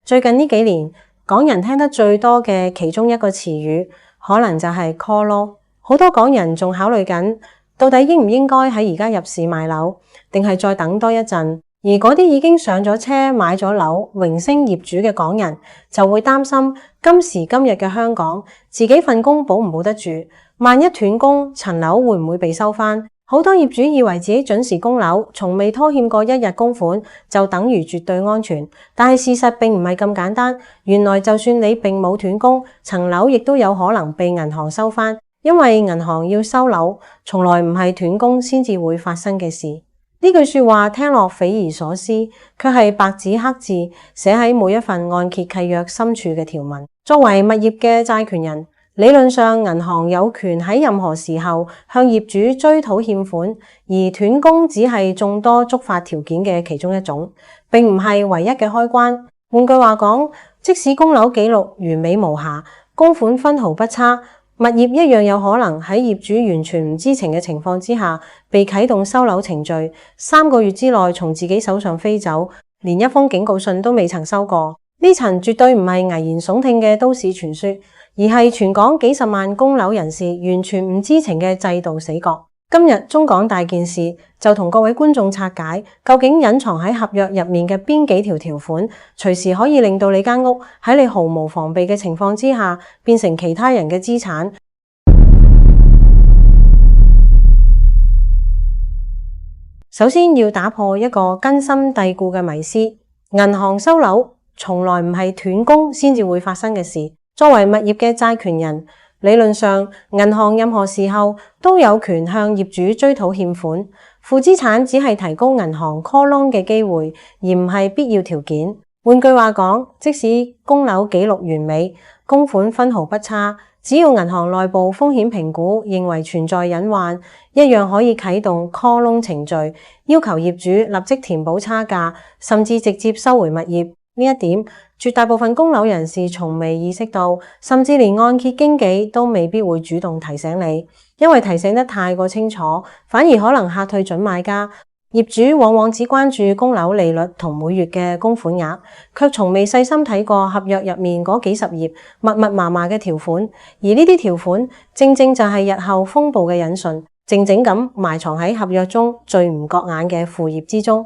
最近呢幾年，港人聽得最多嘅其中一個詞語，可能就係 call loan。好多港人仲考慮緊，到底應唔應該喺而家入市買樓，定係再等多一陣？而嗰啲已經上咗車買咗樓榮升業主嘅港人，就會擔心今時今日嘅香港，自己份工保唔保得住？萬一斷供，層樓會唔會被收返？好多業主以為自己準時供樓，從未拖欠過一日供款，就等於絕對安全。但係事實並唔係咁簡單。原來就算你並冇斷供，層樓亦都有可能被銀行收返，因為銀行要收樓，從來唔係斷供先至會發生嘅事。呢句說話聽落匪夷所思，卻係白紙黑字寫喺每一份按揭契約深處嘅條文。作為物業嘅債權人，理論上銀行有權喺任何時候向業主追討欠款，而斷供只係眾多觸發條件嘅其中一種，並唔係唯一嘅開關。換句話講，即使供樓記錄完美無瑕，供款分毫不差，物業一樣有可能喺業主完全唔知情嘅情況之下，被啟動收樓程序，3個月之內從自己手上飛走，連一封警告信都未曾收過。呢層絕對唔係危言聳聽嘅都市傳說，而係全港幾十萬供樓人士完全唔知情嘅制度死角。今日中港大件事就同各位觀眾拆解，究竟隱藏喺合約入面嘅邊幾條條款，隨時可以令到你間屋喺你毫無防備嘅情況之下，變成其他人嘅資產。首先要打破一個根深蒂固嘅迷思，銀行收樓從來唔係斷供先至會發生嘅事。作為物業嘅債權人，理論上銀行任何時候都有權向業主追討欠款，負資產只係提供銀行 call loan 嘅機會，而唔係必要條件。換句話講，即使供樓記錄完美，供款分毫不差，只要銀行內部風險評估認為存在隱患，一樣可以啟動 call loan 程序，要求業主立即填補差價，甚至直接收回物業。呢一點，絕大部分供樓人士從未意識到，甚至連按揭經紀都未必會主動提醒你，因為提醒得太過清楚，反而可能嚇退準買家。業主往往只關注供樓利率同每月嘅供款額，卻從未細心睇過合約入面嗰幾十頁密密麻麻嘅條款，而呢啲條款正正就係日後風暴嘅引信，靜靜咁埋藏喺合約中最唔覺眼嘅副頁之中。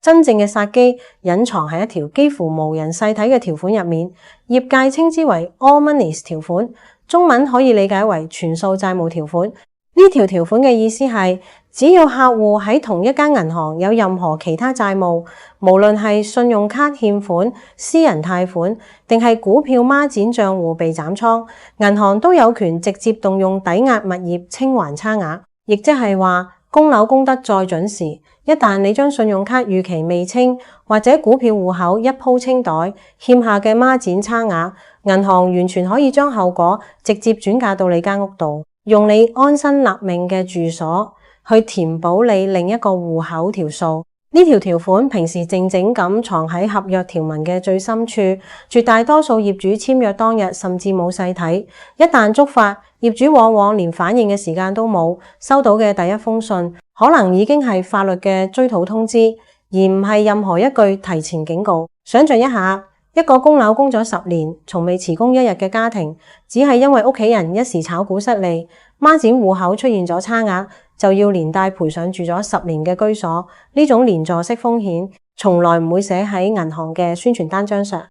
真正嘅殺機隱藏喺一條幾乎無人細睇嘅條款入面，業界稱之為 All Monies 條款，中文可以理解為全數債務條款。呢條條款嘅意思係，只要客戶喺同一間銀行有任何其他債務，無論係信用卡欠款、私人貸款，定係股票孖展賬戶被斬倉，銀行都有權直接動用抵押物業清還差額，亦即係話供樓供得再準時，一旦你將信用卡逾期未清，或者股票戶口一鋪清袋，欠下嘅孖展差額，銀行完全可以將後果直接轉嫁到你間屋度，用你安身立命嘅住所去填補你另一個戶口條數。呢條條款平時靜靜咁藏喺合約條文嘅最深處，絕大多數業主簽約當日甚至冇細睇，一旦觸發，業主往往連反應嘅時間都冇，收到嘅第一封信可能已經係法律嘅追討通知，而唔係任何一句提前警告。想象一下，一個供樓供咗10年，從未遲供一日嘅家庭，只係因為屋企人一時炒股失利，孖展戶口出現咗差額，就要連帶賠上住咗10年嘅居所。呢種連坐式風險，從來唔會寫喺銀行嘅宣傳單張上。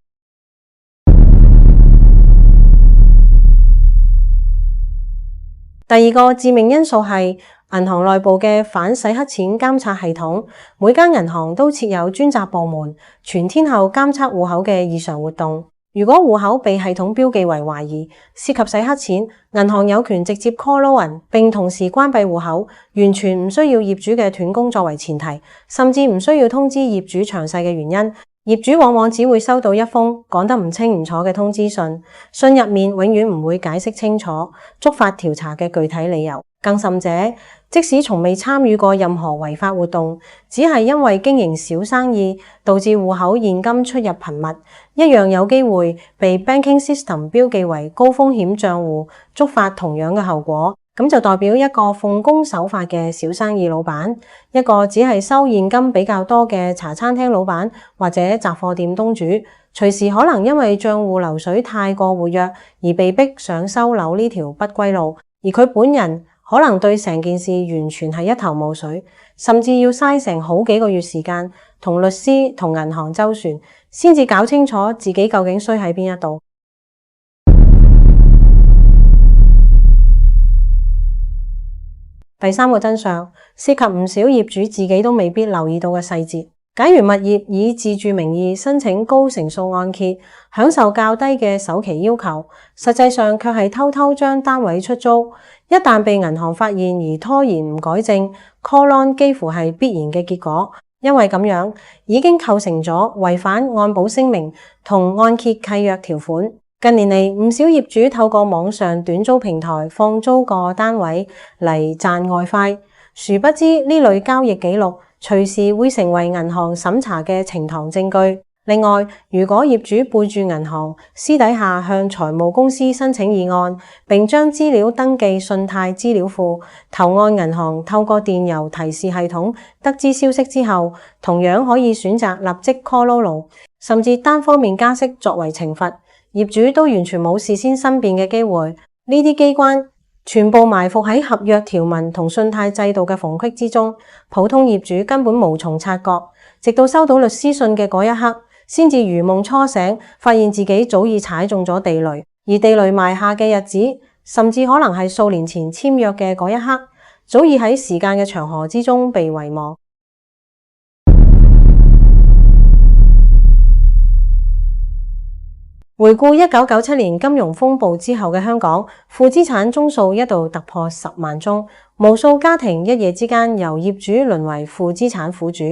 第二個致命因素係銀行內部嘅反洗黑錢監察系統，每間銀行都設有專責部門，全天候監測戶口嘅異常活動。如果戶口被系統標記為懷疑，涉及洗黑錢，銀行有權直接 call loan 並同時關閉戶口，完全唔需要業主嘅斷供作為前提，甚至唔需要通知業主詳細嘅原因。業主往往只會收到一封講得唔清唔楚嘅通知信，信入面永遠唔會解釋清楚觸發調查嘅具體理由。更甚者，即使從未參與過任何違法活動，只係因為經營小生意導致戶口現金出入頻密，一樣有機會被 banking system 標記為高風險賬戶，觸發同樣嘅後果。咁就代表一個奉公守法嘅小生意老闆，一個只係收現金比較多嘅茶餐廳老闆或者雜貨店東主，隨時可能因為賬戶流水太過活躍而被逼上收樓呢條不歸路，而佢本人可能對成件事完全係一頭霧水，甚至要嘥成好幾個月時間同律師同銀行周旋，先至搞清楚自己究竟衰喺邊一度。第三個真相，涉及唔少業主自己都未必留意到嘅細節。假如物業以自住名義申請高成數按揭，享受較低嘅首期要求，實際上卻係偷偷將單位出租，一旦被銀行發現而拖延唔改正 ，call loan 幾乎係必然嘅結果。因為咁樣已經構成咗違反按保聲明同按揭契約條款。近年嚟，唔少業主透過網上短租平台放租個單位嚟賺外快，殊不知呢類交易記錄隨時會成為銀行審查嘅呈堂證據。另外，如果業主背住銀行，私底下向財務公司申請議案，並將資料登記信貸資料庫，投案銀行透過電郵提示系統得知消息之後，同樣可以選擇立即 call loan， 甚至單方面加息作為懲罰。業主都完全冇事先申辯嘅機會，呢啲機關全部埋伏喺合約條文同信貸制度嘅縫隙之中，普通業主根本無從察覺，直到收到律師信嘅嗰一刻，先至如夢初醒，發現自己早已踩中咗地雷，而地雷埋下嘅日子，甚至可能係數年前簽約嘅嗰一刻，早已喺時間嘅長河之中被遺忘。回顧1997年金融風暴之後嘅香港，負資產宗數一度突破10萬宗，無數家庭一夜之間由業主淪為負資產苦主。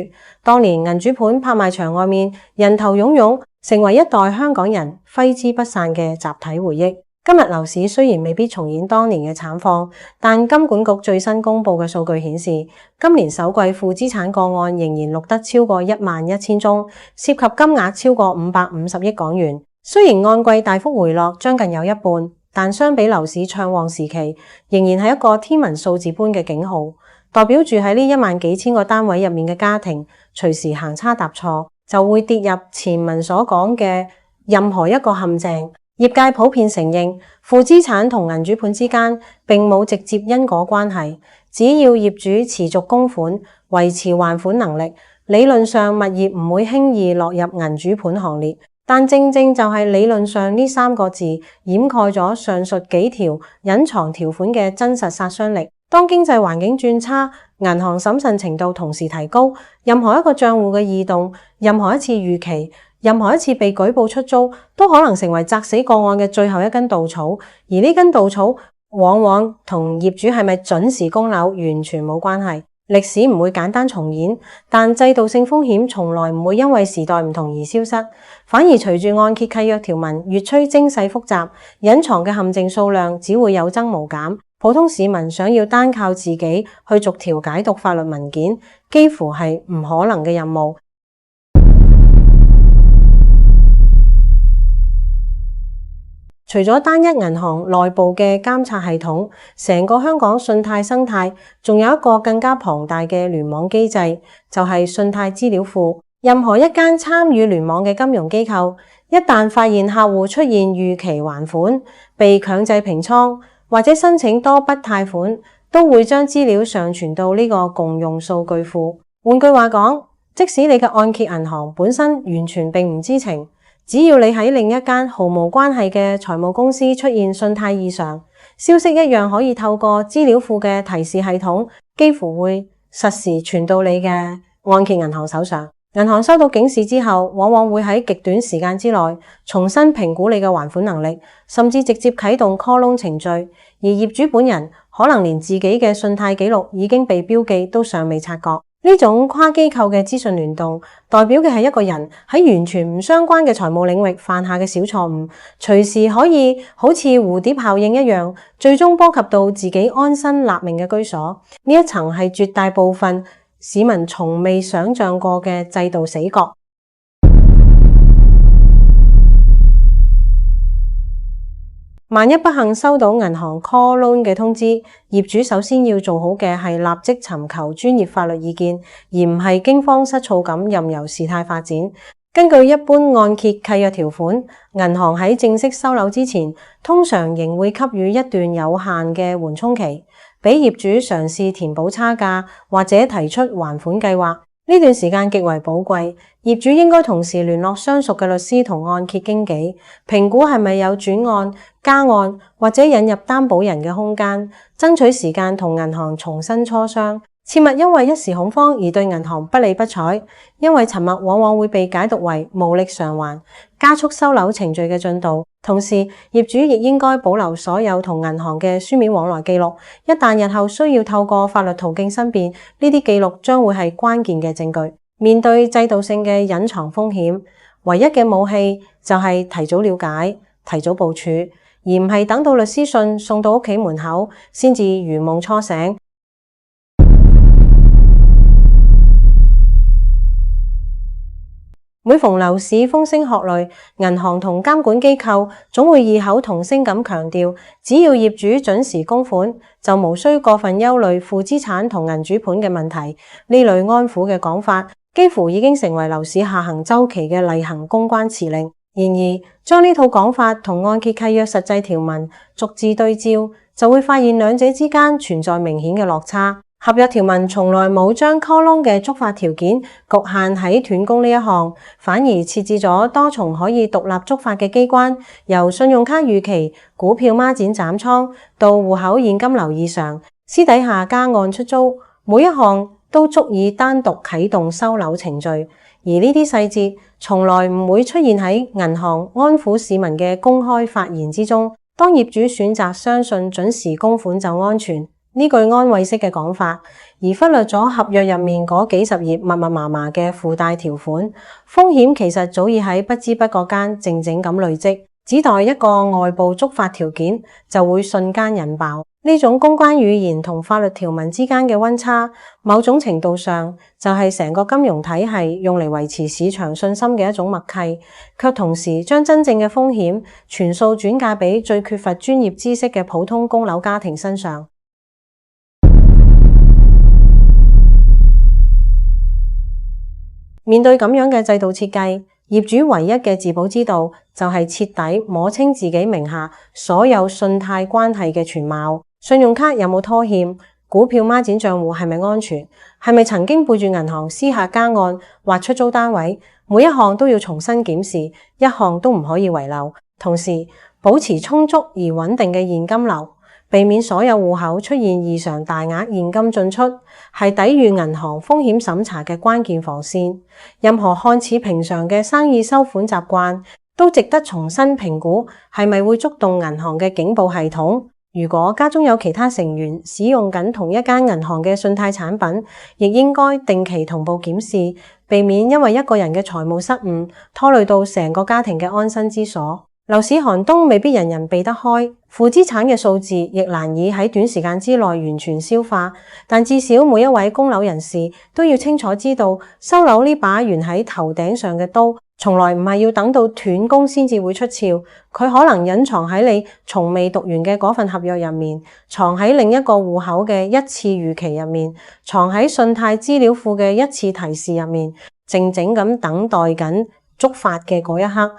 當年銀主盤拍賣場外面人頭湧湧，成為一代香港人揮之不散嘅集體回憶。今日樓市雖然未必重演當年嘅慘況，但金管局最新公布嘅數據顯示，今年首季負資產個案仍然錄得超過11000宗，涉及金額超過550億港元。雖然按季大幅回落將近有一半，但相比樓市暢旺時期，仍然係一個天文數字般嘅警號，代表住喺呢1萬幾千個單位入面嘅家庭，隨時行差踏錯，就會跌入前文所講嘅任何一個陷阱。業界普遍承認，負資產同銀主盤之間並冇直接因果關係，只要業主持續供款，維持還款能力，理論上物業唔會輕易落入銀主盤行列。但正正就係理論上呢3個字掩蓋咗上述幾條隱藏條款嘅真實殺傷力。當經濟環境轉差，銀行審慎程度同時提高，任何一個賬戶嘅異動，任何一次逾期，任何一次被舉報出租，都可能成為砸死個案嘅最後一根稻草。而呢根稻草往往同業主係咪準時供樓完全冇關係。歷史唔會簡單重演，但制度性風險從來唔會因為時代唔同而消失，反而隨住按揭契約條文越趨精細複雜，隱藏嘅陷阱數量只會有增無減。普通市民想要單靠自己去逐條解讀法律文件，幾乎係唔可能嘅任務。除咗單一銀行內部嘅監察系統，成個香港信貸生態仲有一個更加龐大嘅聯網機制，就係信貸資料庫。任何一間參與聯網嘅金融機構，一旦發現客戶出現逾期還款、被強制平倉或者申請多筆貸款，都會將資料上傳到呢個共用數據庫。換句話講，即使你嘅按揭銀行本身完全並唔知情，只要你喺另一間毫無關係嘅財務公司出現信貸異常，消息一樣可以透過資料庫嘅提示系統，幾乎會實時傳到你嘅按揭銀行手上。銀行收到警示之後，往往會喺極短時間之內重新評估你嘅還款能力，甚至直接啟動 call loan 程序。而業主本人可能連自己嘅信貸記錄已經被標記都尚未察覺。呢種跨機構嘅資訊聯動，代表嘅係一個人喺完全唔相關嘅財務領域犯下嘅小錯誤，隨時可以好似蝴蝶效應一樣，最終波及到自己安身立命嘅居所。呢一層係絕大部分市民從未想象過嘅制度死角。萬一不幸收到銀行 call loan 嘅通知，業主首先要做好嘅係立即尋求專業法律意見，而唔係驚慌失措咁任由事態發展。根據一般按揭契約條款，銀行喺正式收樓之前，通常仍會給予一段有限嘅緩衝期，俾業主嘗試填補差價或者提出還款計劃。呢段時間極為寶貴，業主應該同時聯絡相熟嘅律師同按揭經紀，評估係咪有轉按、加按或者引入擔保人嘅空間，爭取時間同銀行重新磋商。切勿因為一時恐慌而對銀行不理不睬，因為沉默往往會被解讀為無力償還，加速收樓程序嘅進度。同時，業主亦應該保留所有同銀行嘅書面往來記錄，一旦日後需要透過法律途徑申辯，呢啲記錄將會係關鍵嘅證據。面對制度性嘅隱藏風險，唯一嘅武器就係提早了解、提早部署，而唔係等到律師信送到屋企門口先至如夢初醒。每逢樓市風聲鶴唳，銀行同監管機構總會異口同聲咁強調，只要業主準時供款，就無需過分憂慮負資產同銀主盤嘅問題。呢類安撫嘅講法，幾乎已經成為樓市下行週期嘅例行公關辭令。然而，將呢套講法同按揭契約實際條文逐字對照，就會發現兩者之間存在明顯嘅落差。合約條文從來冇將 call loan 嘅觸發條件局限喺斷供呢一項，反而設置咗多重可以獨立觸發嘅機關，由信用卡逾期、股票孖展斬倉到戶口現金流異常、私底下加按出租，每一項都足以單獨啟動收樓程序。而呢啲細節從來唔會出現喺銀行安撫市民嘅公開發言之中。當業主選擇相信準時供款就安全呢句安慰式嘅講法，而忽略咗合約入面嗰幾十頁密密麻麻嘅附帶條款，風險其實早已喺不知不覺間靜靜咁累積，只待一個外部觸發條件就會瞬間引爆。呢種公關語言同法律條文之間嘅溫差，某種程度上就係成個金融體系用嚟維持市場信心嘅一種默契，卻同時將真正嘅風險全數轉嫁俾最缺乏專業知識嘅普通供樓家庭身上。面對咁樣嘅制度設計，業主唯一嘅自保之道就係徹底摸清自己名下所有信貸關係嘅全貌，信用卡有冇拖欠，股票孖展賬戶係咪安全，係咪曾經背住銀行私下加按或出租單位，每一項都要重新檢視，一項都唔可以遺漏。同時，保持充足而穩定嘅現金流，避免所有戶口出現異常大額現金進出，係抵禦銀行風險審查嘅關鍵防線。任何看似平常嘅生意收款習慣，都值得重新評估係咪會觸動銀行嘅警報系統。如果家中有其他成員使用緊同一間銀行嘅信貸產品，亦應該定期同步檢視，避免因為一個人嘅財務失誤拖累到成個家庭嘅安身之所。樓市寒冬未必人人避得開，負資產嘅數字亦難以喺短時間之內完全消化，但至少每一位供樓人士都要清楚知道，收樓呢把懸喺頭頂上嘅刀，從來唔係要等到斷供先至會出鞘，佢可能隱藏喺你從未讀完嘅嗰份合約入面，藏喺另一個戶口嘅一次逾期入面，藏喺信貸資料庫嘅一次提示入面，靜靜咁等待緊觸發嘅嗰一刻。